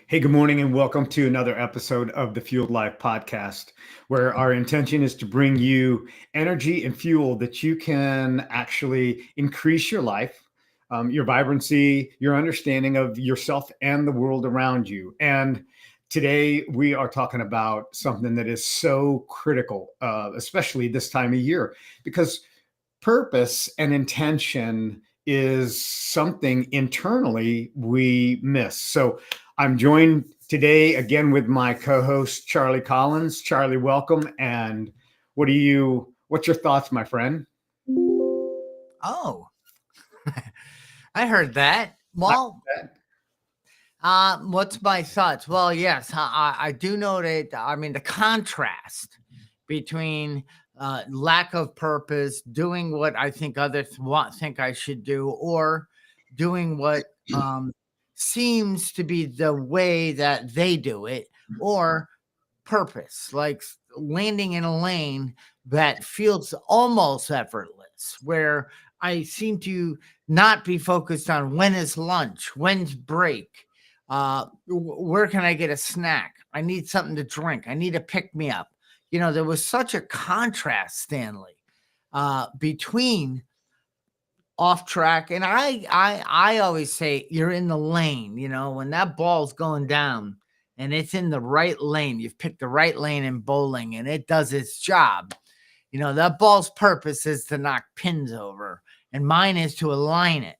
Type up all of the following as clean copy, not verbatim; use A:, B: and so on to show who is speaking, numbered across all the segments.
A: Hey, good morning, and welcome to another episode of the Fueled Life podcast, where our intention is to bring you energy and fuel that you can actually increase your life, your vibrancy, your understanding of yourself and the world around you. And today we are talking about something that is so critical, especially this time of year, because purpose and intention is something internally we miss. So I'm joined today again with my co-host Charlie Collins. Charlie, welcome. And what's your thoughts, my friend?
B: Oh, I heard that.
A: I,
B: Well, what's my thoughts? Well, yes, I do know that. I mean, the contrast between lack of purpose, doing what I think think I should do, or doing what seems to be the way that they do it, or purpose, like landing in a lane that feels almost effortless, where I seem to not be focused on when is lunch, when's break, where can I get a snack? I need something to drink. I need a pick me up. There was such a contrast, Stanley, between off track. And I always say you're in the lane, when that ball's going down and it's in the right lane. You've picked the right lane in bowling and it does its job. That ball's purpose is to knock pins over, and mine is to align it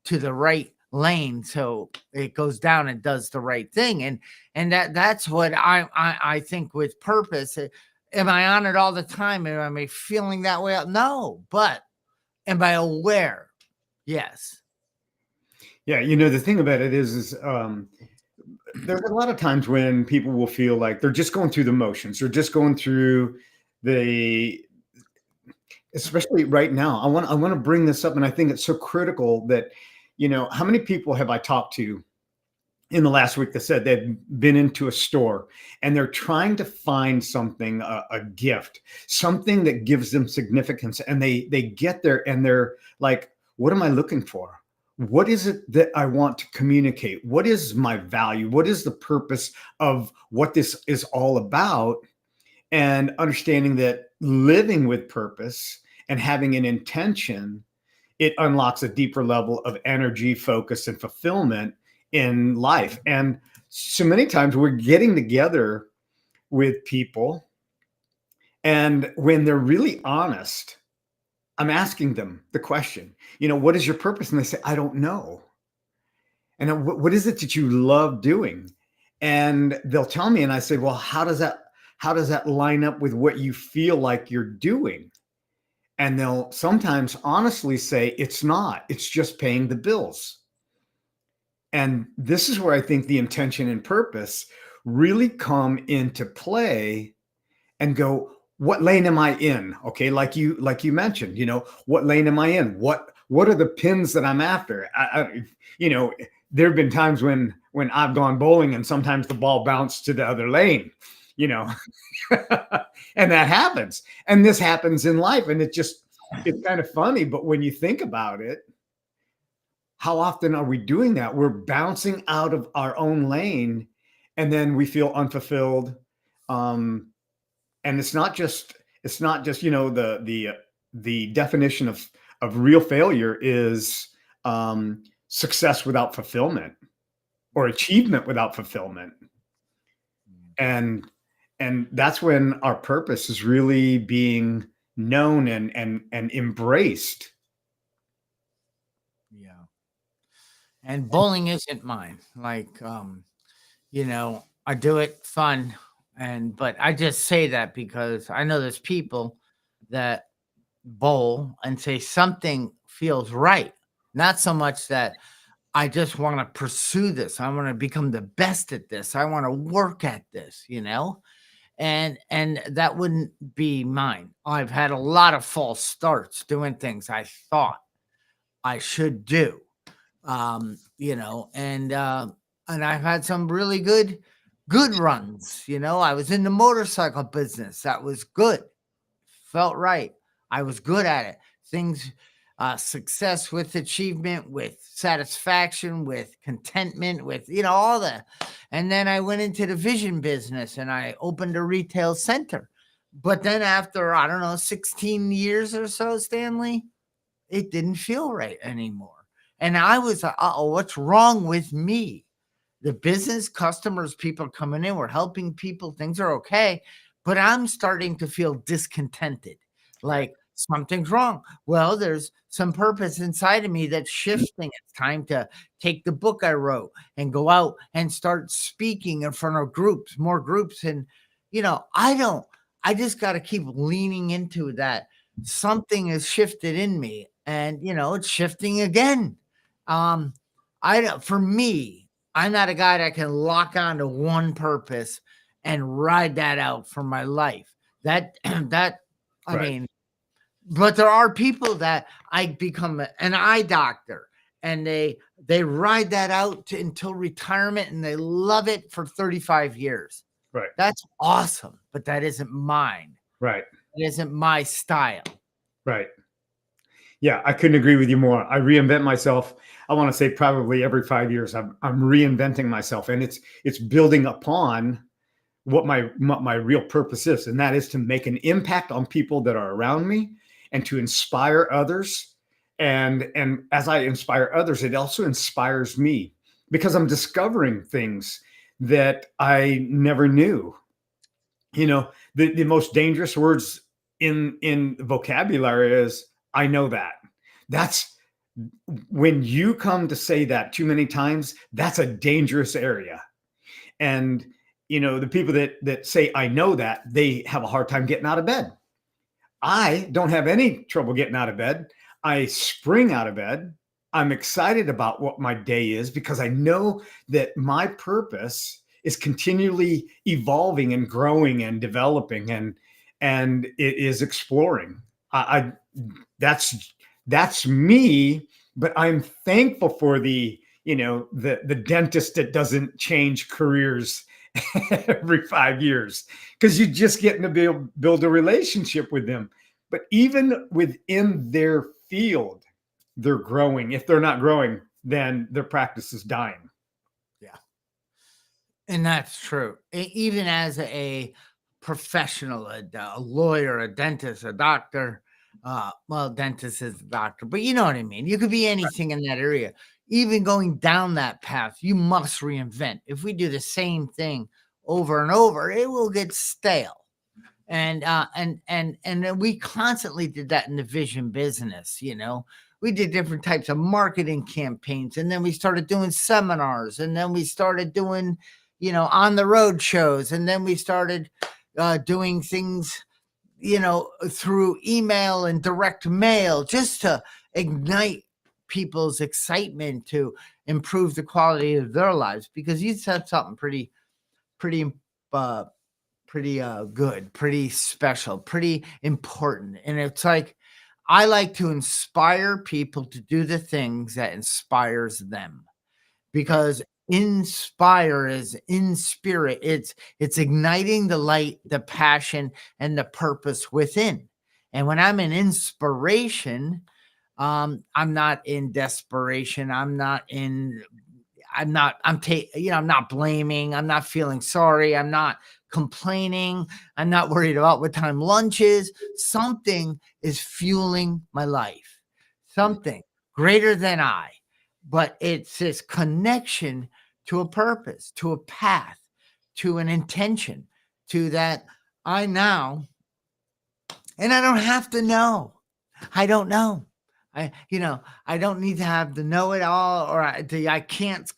B: to the right lane so it goes down and does the right thing. And that's what I think with purpose. Am I on it all the time? Am I feeling that way? No, but am I aware? Yes.
A: yeah, the thing about it is there's a lot of times when people will feel like they're just going through the motions. They're just going through the especially right now. I want to bring this up, and I think it's so critical that how many people have I talked to in the last week that said they've been into a store and they're trying to find something, a gift, something that gives them significance, and they get there and they're like, what am I looking for? What is it that I want to communicate? What is my value? What is the purpose of what this is all about? And understanding that living with purpose and having an intention, it unlocks a deeper level of energy, focus, and fulfillment in life. And so many times we're getting together with people, and when they're really honest, I'm asking them the question, what is your purpose? And they say, I don't know. And what is it that you love doing? And they'll tell me, and I say, well, how does that line up with what you feel like you're doing? And they'll sometimes honestly say, it's just paying the bills. And this is where I think the intention and purpose really come into play and go, what lane am I in? Okay, like you mentioned, what lane am I in? What are the pins that I'm after? There have been times when I've gone bowling and sometimes the ball bounced to the other lane, you know, and that happens. And this happens in life, and it's kind of funny. But when you think about it, how often are we doing that? We're bouncing out of our own lane, and then we feel unfulfilled. And it's not just the definition of real failure is success without fulfillment or achievement without fulfillment. And that's when our purpose is really being known and embraced.
B: Yeah. And bowling isn't mine. Like, I do it fun. But I just say that because I know there's people that bowl and say something feels right. Not so much that I just want to pursue this. I want to become the best at this. I want to work at this. And that wouldn't be mine. I've had a lot of false starts doing things I thought I should do. And I've had some really good runs. I was in the motorcycle business. That was good. Felt right. I was good at it. Things success, with achievement, with satisfaction, with contentment, with, all the. And then I went into the vision business and I opened a retail center. But then after, I don't know, 16 years or so, Stanley, it didn't feel right anymore. And I was, oh, what's wrong with me? The business customers, people coming in, we're helping people, things are okay. But I'm starting to feel discontented,
A: Right.
B: like something's wrong. Well, there's some purpose inside of me that's shifting. It's time to take the book I wrote and go out and start speaking in front of groups, more groups. And, I just got to keep leaning into that. Something has shifted in me, and, it's shifting again. Um, for me, I'm not a guy that can lock on to one purpose and ride that out for my life. That that I
A: Right.
B: mean, but there are people that I become an eye doctor and they ride that out until retirement and they love it for 35 years.
A: Right.
B: That's awesome, but that isn't mine.
A: Right.
B: It isn't my style.
A: Right. Yeah, I couldn't agree with you more. I reinvent myself. I want to say probably every 5 years I'm reinventing myself, and it's building upon what my real purpose is, and that is to make an impact on people that are around me and to inspire others. And as I inspire others, it also inspires me because I'm discovering things that I never knew. The most dangerous words in vocabulary is I know that. That's when you come to say that too many times, that's a dangerous area. And the people that say I know that, they have a hard time getting out of bed. I don't have any trouble getting out of bed. I spring out of bed. I'm excited about what my day is because I know that my purpose is continually evolving and growing and developing, and it is exploring. I that's me, but I'm thankful for the dentist that doesn't change careers every 5 years because you're just getting to build a relationship with them. But even within their field, they're growing. If they're not growing, then their practice is dying.
B: Yeah. And that's true. Even as a professional, a lawyer, a dentist, a doctor, well, dentist is a doctor, but you know what I mean? You could be anything in that area. Even going down that path, you must reinvent. If we do the same thing over and over, it will get stale. And then we constantly did that in the vision business. We did different types of marketing campaigns, and then we started doing seminars, and then we started doing on the road shows, and then we started doing things through email and direct mail, just to ignite people's excitement, to improve the quality of their lives. Because you said something pretty uh pretty good, pretty special, pretty important. And it's like, I like to inspire people to do the things that inspires them, because inspire is in spirit. It's igniting the light, the passion, and the purpose within. And when I'm in inspiration, I'm not in desperation. I'm not blaming. I'm not feeling sorry. I'm not complaining. I'm not worried about what time lunch is. Something is fueling my life, something greater than I. But it's this connection to a purpose, to a path, to an intention, to that I now, and I don't have to know. I don't know. I don't need to have the know it all, or I can't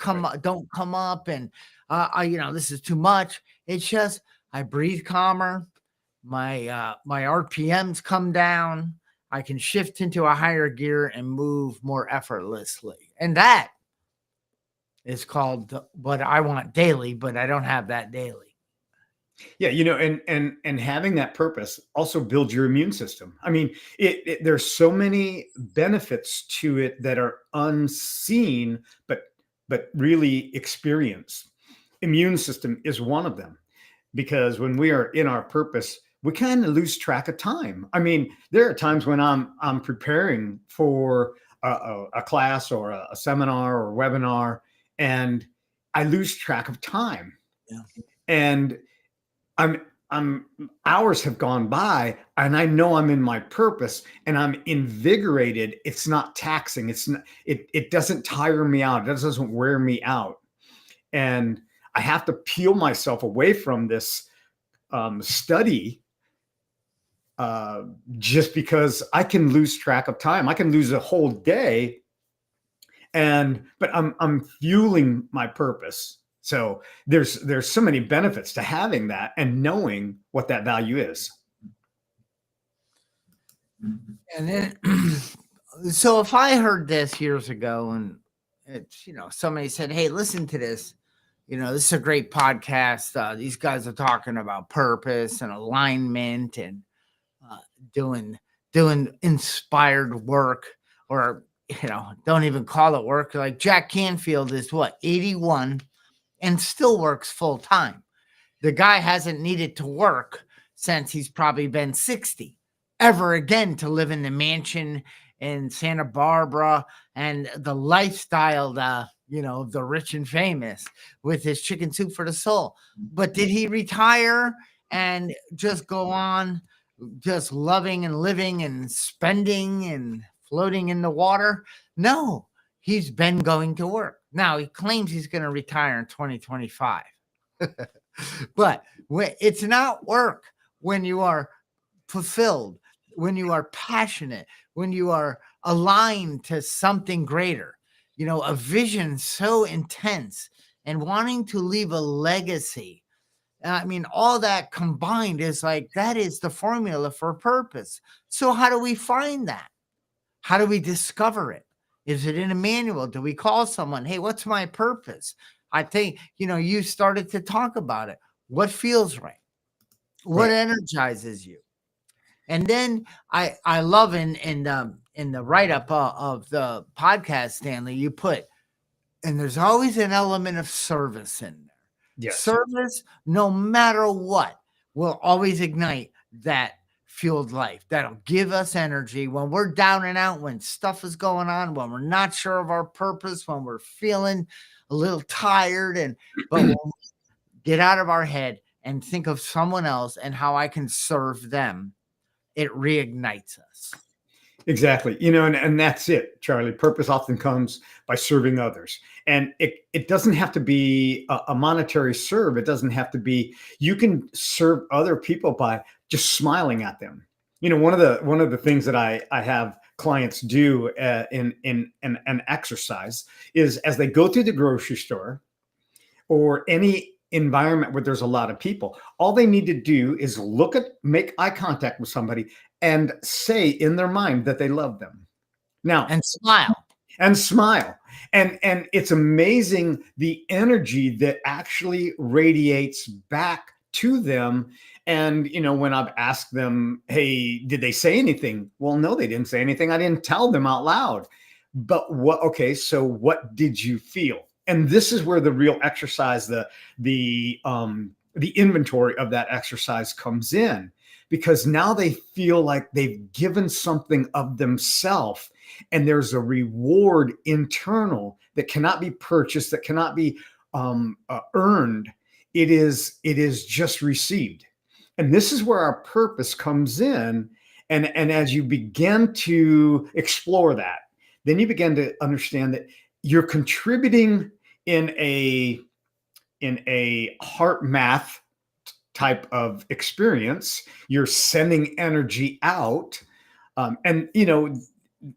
B: don't come up, and this is too much. It's just I breathe calmer. My RPMs come down. I can shift into a higher gear and move more effortlessly, and that is called what I want daily. But I don't have that daily.
A: Yeah, and having that purpose also builds your immune system. I mean, there's so many benefits to it that are unseen, but really experienced. Immune system is one of them because when we are in our purpose, we kind of lose track of time. I mean, there are times when I'm preparing for a class or a seminar or webinar, and I lose track of time.
B: Yeah.
A: And I'm hours have gone by, and I know I'm in my purpose, and I'm invigorated. It's not taxing. It doesn't tire me out. It doesn't wear me out. And I have to peel myself away from this study, just because I can lose track of time. I can lose a whole day, but I'm fueling my purpose. So there's so many benefits to having that and knowing what that value is.
B: And then, so if I heard this years ago, and it's, somebody said, "Hey, listen to this. This is a great podcast. These guys are talking about purpose and alignment and uh, doing inspired work, or don't even call it work. Like Jack Canfield is what, 81 and still works full time. The guy hasn't needed to work since he's probably been 60 ever again to live in the mansion in Santa Barbara and the lifestyle, of the rich and famous with his chicken soup for the soul. But did he retire and just go on just loving and living and spending and floating in the water? No, he's been going to work. Now he claims he's going to retire in 2025. But it's not work when you are fulfilled, when you are passionate, when you are aligned to something greater, a vision so intense and wanting to leave a legacy. I mean, all that combined is like, that is the formula for purpose. So how do we find that? How do we discover it? Is it in a manual? Do we call someone? Hey, what's my purpose? I think, you started to talk about it. What feels right? What
A: Right.
B: energizes you? And then I love in the write up of the podcast, Stanley, you put, and there's always an element of service in there.
A: Yes.
B: Service, no matter what, will always ignite that fueled life. That'll give us energy when we're down and out, when stuff is going on, when we're not sure of our purpose, when we're feeling a little tired, but when we get out of our head and think of someone else and how I can serve them, it reignites us.
A: Exactly. And that's it, Charlie. Purpose often comes by serving others. And it doesn't have to be a monetary serve. It doesn't have to be, you can serve other people by just smiling at them. One of the things that I have clients do in an exercise is, as they go through the grocery store or any environment where there's a lot of people, all they need to do is make eye contact with somebody and say in their mind that they love them. Now,
B: and smile.
A: And it's amazing the energy that actually radiates back to them. And when I've asked them, hey, did they say anything? Well, no, they didn't say anything. I didn't tell them out loud. But so what did you feel? And this is where the real exercise, the inventory of that exercise comes in, because now they feel like they've given something of themselves, and there's a reward internal that cannot be purchased, that cannot be earned. It is just received. And this is where our purpose comes in. And as you begin to explore that, then you begin to understand that you're contributing in a heart math type of experience. You're sending energy out, and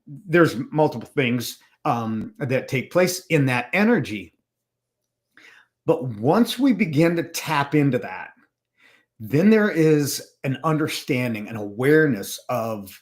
A: there's multiple things that take place in that energy. But once we begin to tap into that, then there is an understanding, an awareness of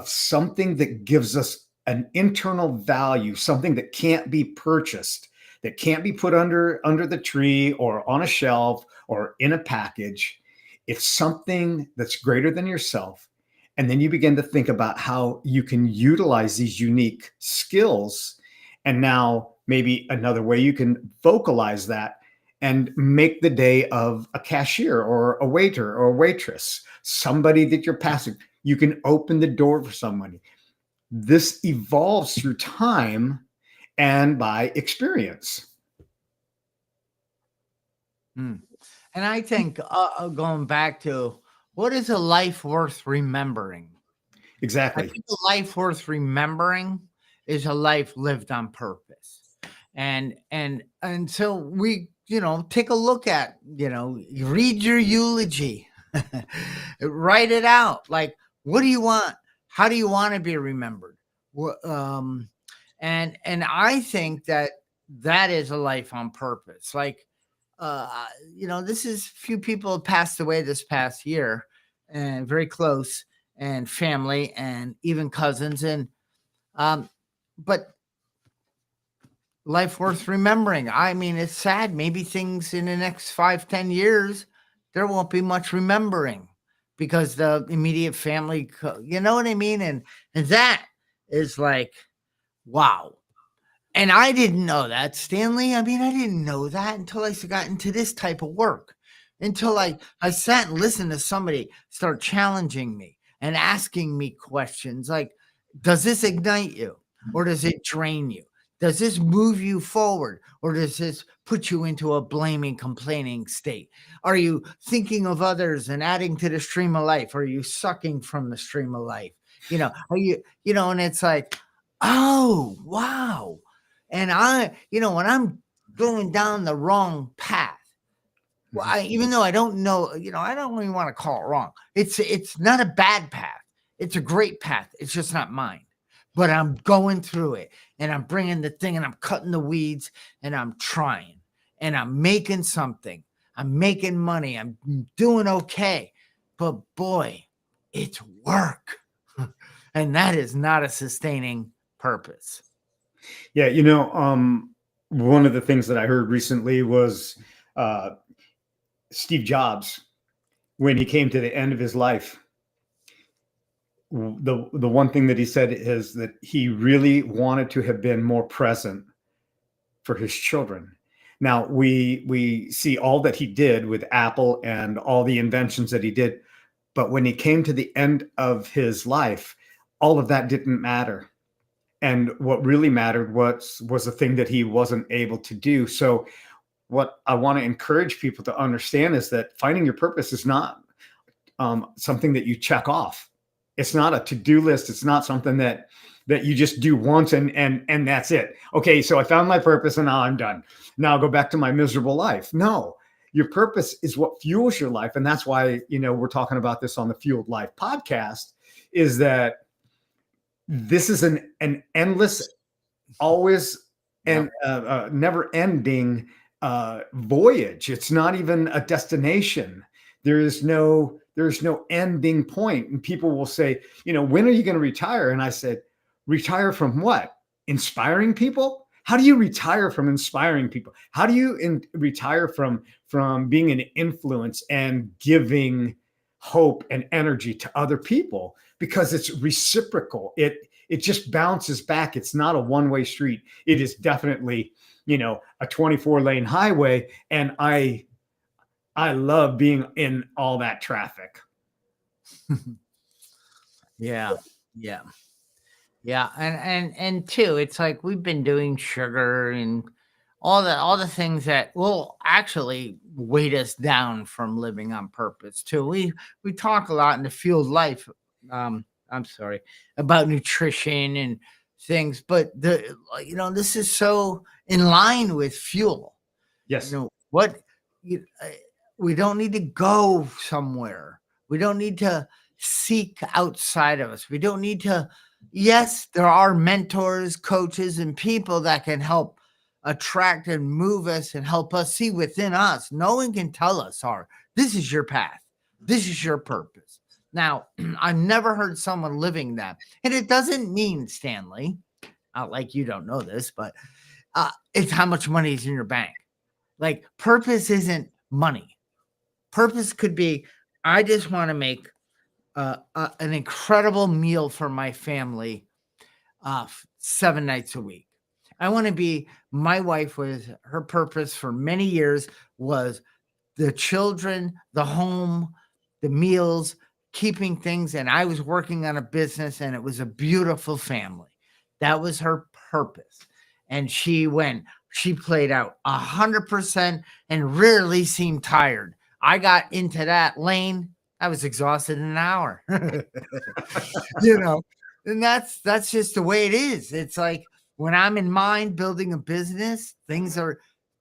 A: something that gives us an internal value, something that can't be purchased, that can't be put under the tree or on a shelf or in a package. It's something that's greater than yourself. And then you begin to think about how you can utilize these unique skills. And now maybe another way you can vocalize that and make the day of a cashier or a waiter or a waitress, somebody that you're passing. You can open the door for somebody. This evolves through time and by experience.
B: Mm. And I think going back to what is a life worth remembering? I
A: Exactly.
B: think a life worth remembering is a life lived on purpose. And so we, take a look at, you read your eulogy, write it out. Like, what do you want? How do you want to be remembered? And I think that that is a life on purpose. Like, this is few people have passed away this past year, and very close, and family, and even cousins, and um, but life worth remembering. I mean, it's sad. Maybe things in the next 5, 10 years, there won't be much remembering because the immediate family, you know what I mean, and that is like, wow. And I didn't know that, Stanley. I mean, I didn't know that until I got into this type of work. Until I sat and listened to somebody start challenging me and asking me questions like, does this ignite you or does it drain you? Does this move you forward or does this put you into a blaming, complaining state? Are you thinking of others and adding to the stream of life? Are you sucking from the stream of life? Are and it's like, oh, wow. And when I'm going down the wrong path, well, even though I don't know, I don't even want to call it wrong. It's not a bad path. It's a great path. It's just not mine. But I'm going through it, and I'm bringing the thing, and I'm cutting the weeds, and I'm trying, and I'm making something. I'm making money. I'm doing okay. But boy, it's work, and that is not a sustaining purpose.
A: Yeah, one of the things that I heard recently was uh, Steve Jobs, when he came to the end of his life, the one thing that he said is that he really wanted to have been more present for his children. Now we see all that he did with Apple and all the inventions that he did, but when he came to the end of his life, all of that didn't matter. And what really mattered was the thing that he wasn't able to do. So what I want to encourage people to understand is that finding your purpose is not something that you check off. It's not a to-do list. It's not something that you just do once and that's it. Okay, so I found my purpose and now I'm done. Now I'll go back to my miserable life. No, your purpose is what fuels your life, and that's why we're talking about this on the Fueled Life podcast. Is that this is an endless, always
B: Yep.
A: and never ending voyage. It's not even a destination. There's no ending point. And people will say, when are you going to retire? And I said, retire from what? Inspiring people? How do you retire from inspiring people? How do you retire from being an influence and giving hope and energy to other people? Because it's reciprocal. It just bounces back. It's not a one-way street. It is definitely, a 24-lane highway. And I love being in all that traffic.
B: Yeah. Yeah. Yeah. And two, it's like we've been doing sugar and all the things that will actually weight us down from living on purpose too. We talk a lot in the field life. I'm sorry, about nutrition and things, but this is so in line with fuel. You
A: Yes.
B: know what? You, uh, we don't need to go somewhere. We don't need to seek outside of us. We don't need to. Yes, there are mentors, coaches, and people that can help attract and move us and help us see within us. No one can tell us, this is your path. This is your purpose. Now, I've never heard someone living that. And it doesn't mean, Stanley, like you don't know this, but it's how much money is in your bank. Like, purpose isn't money. Purpose could be, I just want to make an incredible meal for my family 7 nights a week. I want to be, my wife was, her purpose for many years was the children, the home, the meals, keeping things. And I was working on a business and it was a beautiful family. That was her purpose. And she played out 100% and rarely seemed tired. I got into that lane. I was exhausted in an hour, you know, and that's just the way it is. It's like when I'm in mind building a business, the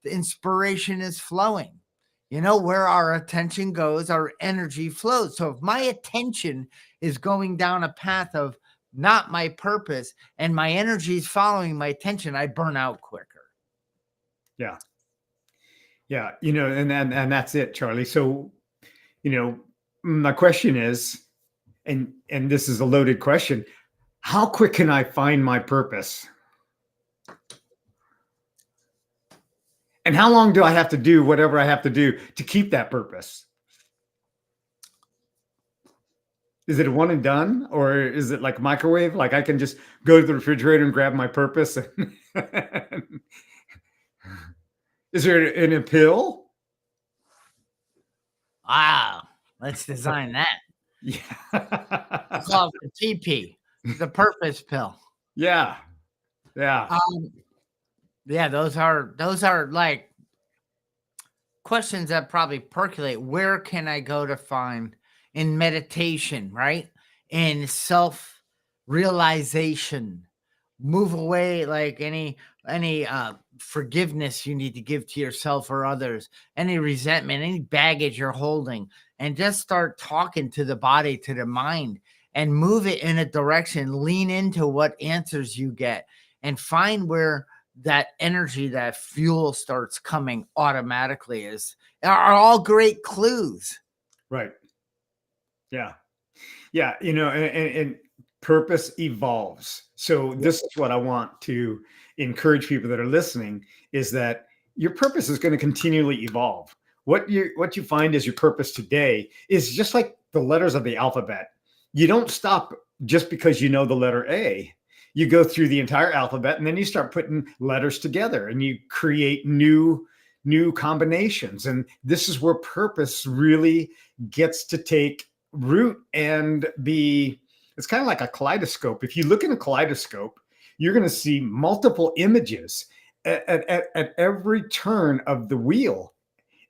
B: inspiration is flowing. You know, where our attention goes, our energy flows. So if my attention is going down a path of not my purpose and my energy is following my attention, I burn out quicker.
A: Yeah. Yeah. And that's it, Charlie. So, my question is, and this is a loaded question, how quick can I find my purpose? And how long do I have to do whatever I have to do to keep that purpose? Is it a one and done, or is it like microwave? Like I can just go to the refrigerator and grab my purpose? Is there a pill?
B: Wow, let's design that.
A: Yeah.
B: It's called the TP, the purpose pill.
A: Yeah. Yeah.
B: Yeah, those are like questions that probably percolate. Where can I go to find in meditation, right? In self realization, move away like any forgiveness you need to give to yourself or others, any resentment, any baggage you're holding, and just start talking to the body, to the mind, and move it in a direction. Lean into what answers you get and find where that energy, that fuel starts coming automatically are all great clues.
A: Right. Yeah. Yeah. And purpose evolves. So
B: Yeah.
A: this is what I want to encourage people that are listening is that your purpose is going to continually evolve. What you find as your purpose today is just like the letters of the alphabet. You don't stop just because you know the letter A. You go through the entire alphabet and then you start putting letters together and you create new combinations. And this is where purpose really gets to take root and be, it's kind of like a kaleidoscope. If you look in a kaleidoscope, you're going to see multiple images at every turn of the wheel.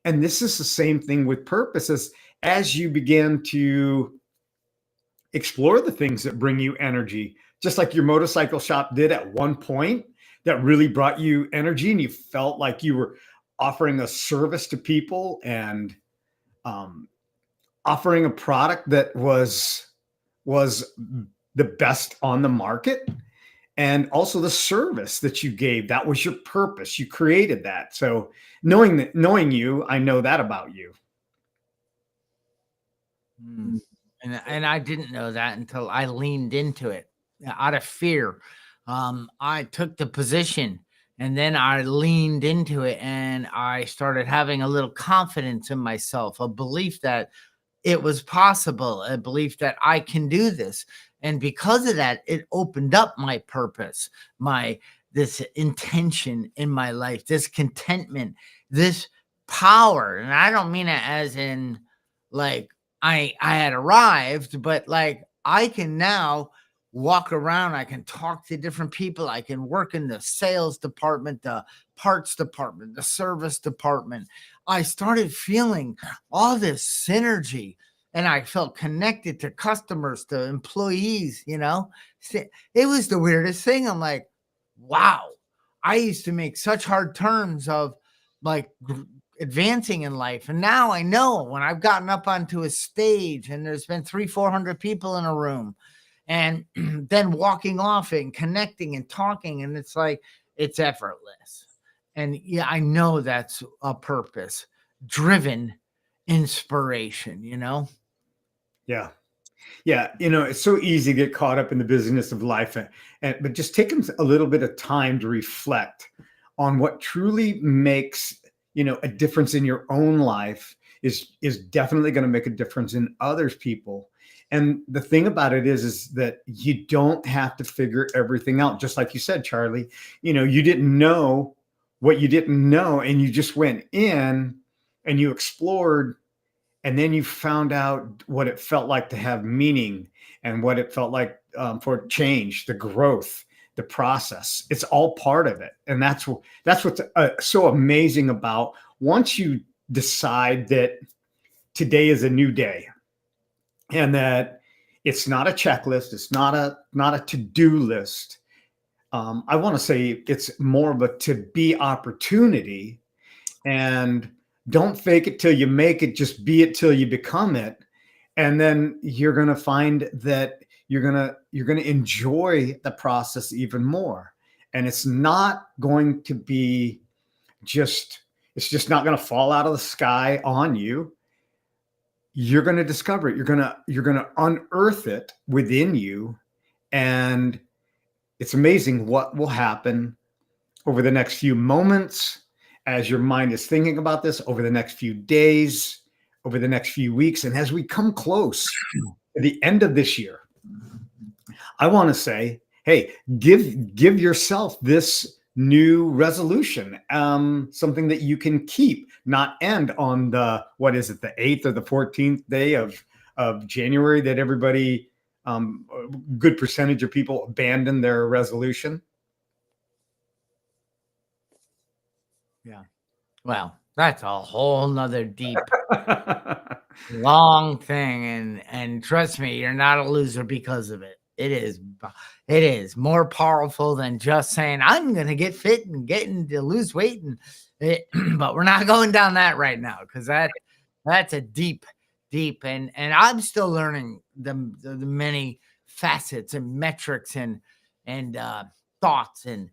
A: And this is the same thing with purpose as you begin to explore the things that bring you energy, just like your motorcycle shop did at one point that really brought you energy and you felt like you were offering a service to people and offering a product that was the best on the market, and also the service that you gave, that was your purpose. You created that. So knowing you, I know that about you.
B: Mm. And I didn't know that until I leaned into it out of fear. I took the position and then I leaned into it and I started having a little confidence in myself, a belief that it was possible, a belief that I can do this. And because of that, it opened up my purpose, my this intention in my life, this contentment, this power. And I don't mean it as in like I had arrived, but like I can now walk around, I can talk to different people, I can work in the sales department, the parts department, the service department. I started feeling all this synergy and I felt connected to customers, to employees, you know. It was the weirdest thing. I'm like, wow, I used to make such hard turns of like advancing in life. And now I know when I've gotten up onto a stage and there's been 400 people in a room and then walking off and connecting and talking, and it's like, it's effortless. And yeah, I know that's a purpose driven inspiration, you know?
A: Yeah. Yeah, it's so easy to get caught up in the busyness of life, but just taking a little bit of time to reflect on what truly makes a difference in your own life is definitely going to make a difference in others people. And the thing about it is that you don't have to figure everything out. Just like you said, Charlie, you didn't know what you didn't know, and you just went in and you explored, and then you found out what it felt like to have meaning, and what it felt like for change, the growth, the process. It's all part of it. And that's what's so amazing about, once you decide that today is a new day, and that it's not a checklist, it's not a to-do list. I want to say it's more of a to be opportunity. And don't fake it till you make it, just be it till you become it. And then you're going to find that you're going to enjoy the process even more. And it's not going to be it's just not going to fall out of the sky on you. You're going to discover it. You're going to unearth it within you. And it's amazing what will happen over the next few moments, as your mind is thinking about this, over the next few days, over the next few weeks. And as we come close to the end of this year, I want to say, hey, give yourself this new resolution, something that you can keep, not end on the 8th or the 14th day of January, that everybody, a good percentage of people abandon their resolution.
B: Yeah. Well, that's a whole nother deep, long thing. And trust me, you're not a loser because of it. It is more powerful than just saying, I'm going to get fit and getting to lose weight. But we're not going down that right now, because that's a deep, and I'm still learning the many facets and metrics and thoughts and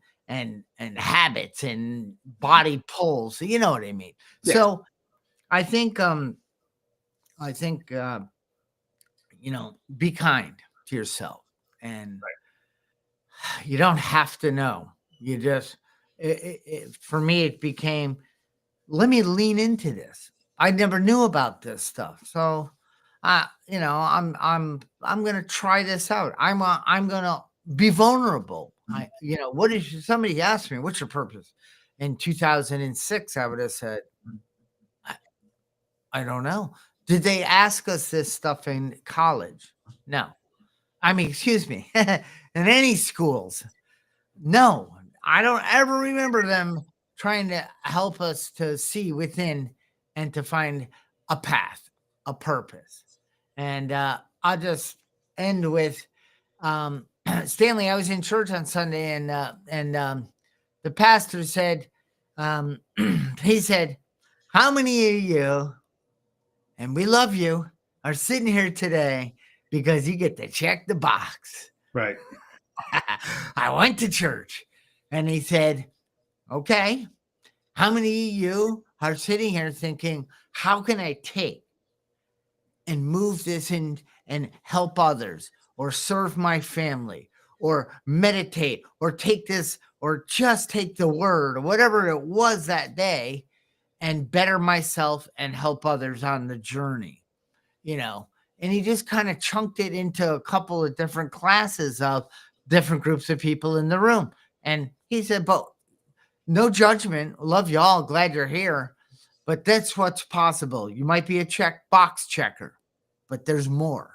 B: habits and body pulls. You know what I mean? Yeah. So I think, be kind to yourself, and you don't have to know. You just, for me, it became, let me lean into this. I never knew about this stuff. So, I'm going to try this out. I'm going to be vulnerable. Somebody asked me, what's your purpose? In 2006, I would have said, I don't know. Did they ask us this stuff in college? No. I mean, excuse me, in any schools? No. I don't ever remember them trying to help us to see within and to find a path, a purpose. And I'll just end with Stanley. I was in church on Sunday, and the pastor said, he said, how many of you, and we love you, are sitting here today because you get to check the box?
A: Right.
B: I went to church. And he said, okay, how many of you are sitting here thinking, how can I take and move this in and help others, or serve my family, or meditate, or take this, or just take the word, or whatever it was that day, and better myself and help others on the journey, And he just kind of chunked it into a couple of different classes of different groups of people in the room. And he said, but no judgment. Love y'all. Glad you're here. But that's what's possible. You might be a box checker, but there's more.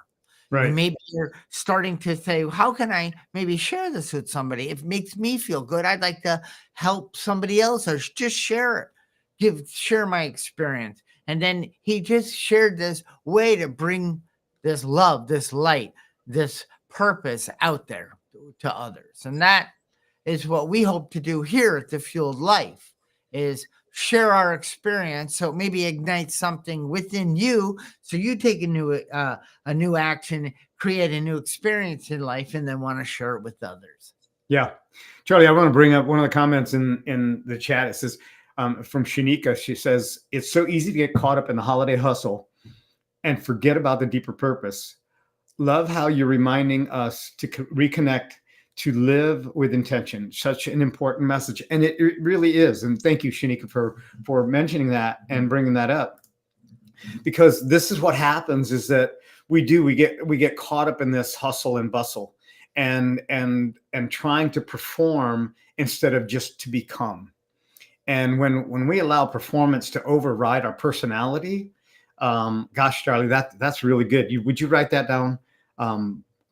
B: Right. And maybe you're starting to say, how can I maybe share this with somebody? If it makes me feel good, I'd like to help somebody else, or just share it. Share my experience. And then he just shared this way to bring this love, this light, this purpose out there to others. And that is what we hope to do here at The Fueled Life, is share our experience, so maybe ignite something within you, so you take a new action, create a new experience in life, and then want to share it with others.
A: Yeah. Charlie, I want to bring up one of the comments in the chat. It says, from Shanika, she says, it's so easy to get caught up in the holiday hustle and forget about the deeper purpose. Love how you're reminding us to reconnect, to live with intention. Such an important message. And it really is. And thank you, Shanika, for mentioning that and bringing that up. Because this is what happens, is that we do. We get caught up in this hustle and bustle, and trying to perform instead of just to become. And when we allow performance to override our personality, gosh, Charlie, that's really good. Would you write that down?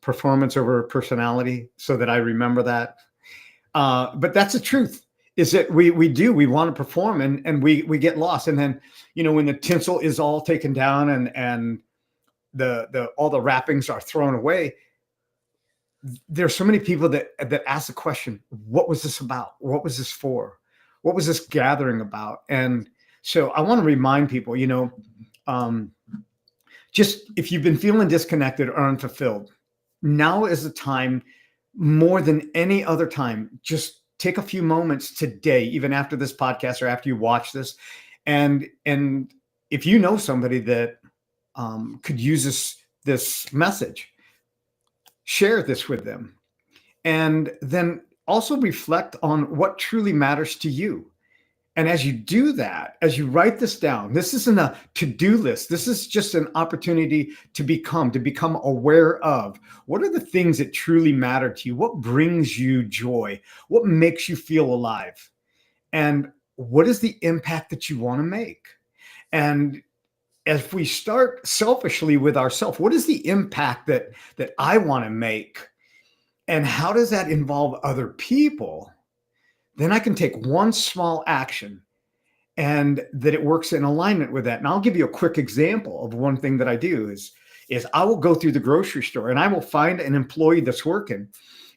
A: Performance over personality, so that I remember that. But that's the truth. Is that we want to perform, and we get lost, and then when the tinsel is all taken down, and the all the wrappings are thrown away, there's so many people that ask the question, what was this about? What was this for? What was this gathering about? And so I want to remind people, um, just if you've been feeling disconnected or unfulfilled, now is the time more than any other time. Just take a few moments today, even after this podcast or after you watch this, and if you know somebody that could use this message, share this with them, and then also reflect on what truly matters to you. And as you do that, as you write this down, this isn't a to-do list. This is just an opportunity to become aware of what are the things that truly matter to you? What brings you joy? What makes you feel alive? And what is the impact that you want to make? And if we start selfishly with ourselves, what is the impact that I want to make? And how does that involve other people? Then I can take one small action and that it works in alignment with that. And I'll give you a quick example of one thing that I do is I will go through the grocery store and I will find an employee that's working,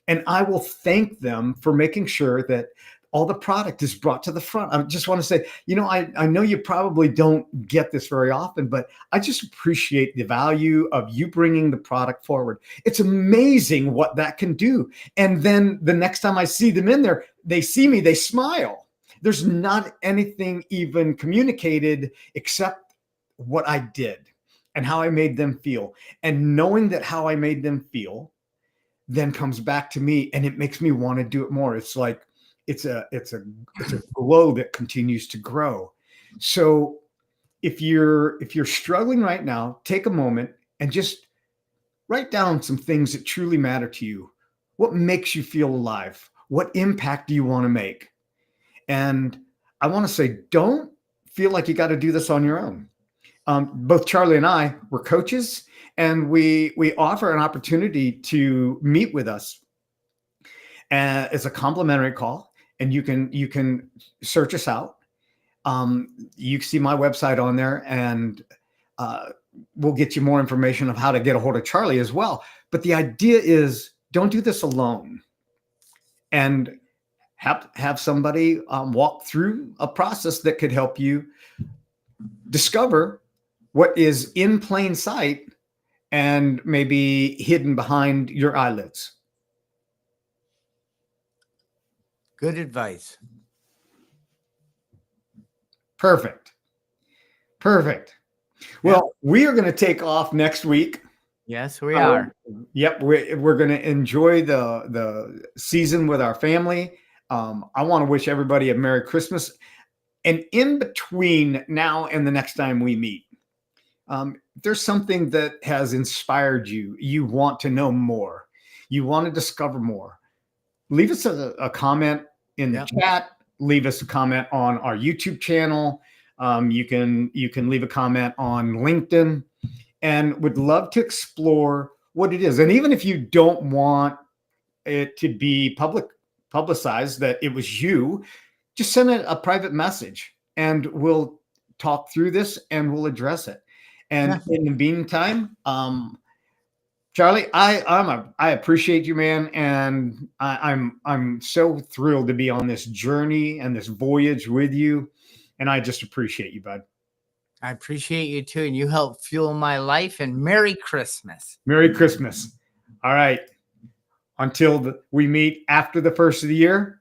A: and I will thank them for making sure that all the product is brought to the front. I just want to say, I know you probably don't get this very often, but I just appreciate the value of you bringing the product forward. It's amazing what that can do. And then the next time I see them in there, they see me, they smile. There's not anything even communicated except what I did and how I made them feel. And knowing that how I made them feel then comes back to me, and it makes me want to do it more. It's like, it's a glow that continues to grow. So if you're struggling right now, take a moment and just write down some things that truly matter to you. What makes you feel alive? What impact do you want to make? And I want to say, don't feel like you got to do this on your own. Both Charlie and I were coaches, and we offer an opportunity to meet with us. It's a complimentary call, and you can search us out. You can see my website on there, and we'll get you more information of how to get a hold of Charlie as well. But the idea is, don't do this alone, and have somebody walk through a process that could help you discover what is in plain sight and maybe hidden behind your eyelids.
B: Good advice.
A: Perfect. Well, we are going to take off next week.
B: Yes, we are.
A: Yep, we're going to enjoy the season with our family. I want to wish everybody a Merry Christmas. And in between now and the next time we meet, there's something that has inspired you. You want to know more. You want to discover more. Leave us a comment in the chat. Leave us a comment on our YouTube channel. You can leave a comment on LinkedIn, and would love to explore what it is. And even if you don't want it to be publicized that it was you, just send a private message, and we'll talk through this and we'll address it. And in the meantime, Charlie, I appreciate you, man, and I'm so thrilled to be on this journey and this voyage with you, and I just appreciate you, bud.
B: I appreciate you too, and you help fuel my life. And Merry Christmas.
A: Merry Christmas. All right. Until we meet after the first of the year,